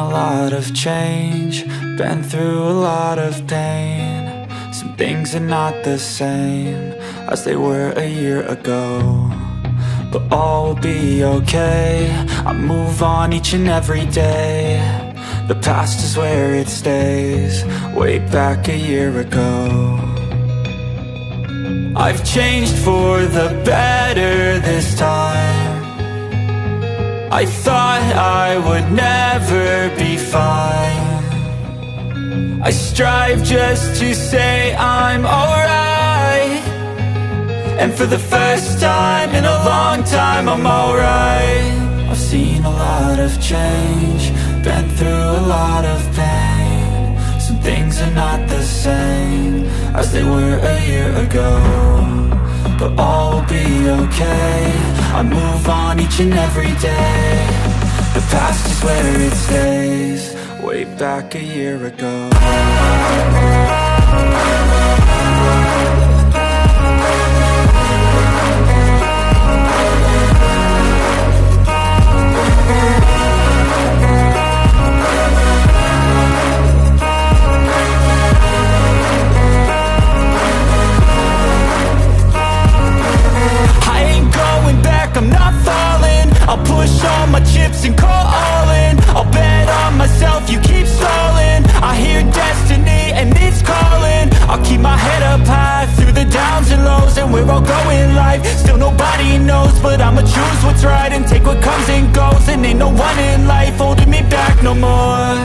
a lot of change, been through a lot of pain. Some things are not the same as they were a year ago, but all will be okay. I move on each and every day. The past is where it stays, way back a year ago. I've changed for the better this time. I thought I would never be fine. I strive just to say I'm alright, and for the first time in a long time I'm alright. I've seen a lot of change, been through a lot of pain. Some things are not the same as they were a year ago, but all will be okay. I move on each and every day. The past is where it stays, way back a year ago. I'm not falling, I'll push all my chips and call all in. I'll bet on myself, you keep stalling. I hear destiny and it's calling. I'll keep my head up high through the downs and lows, and we're all going life. Still nobody knows, but I'ma choose what's right and take what comes and goes. And ain't no one in life holding me back no more.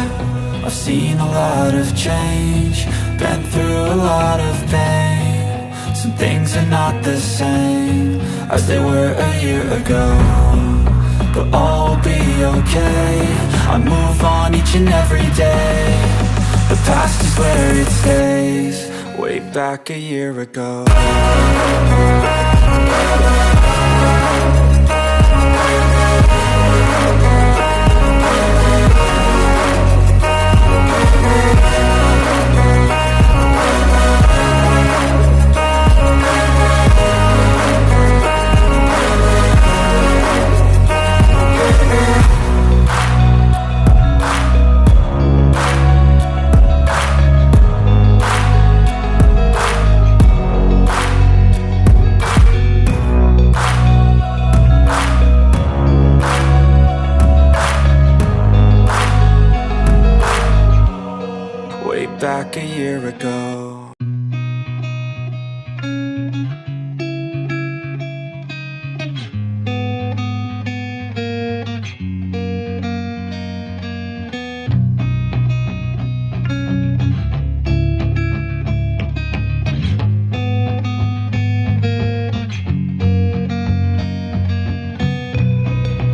I've seen a lot of change, been through a lot of pain. Some things are not the same as they were a year ago, but all will be okay. I move on each and every day. The past is where it stays, way back a year ago. Back a year ago.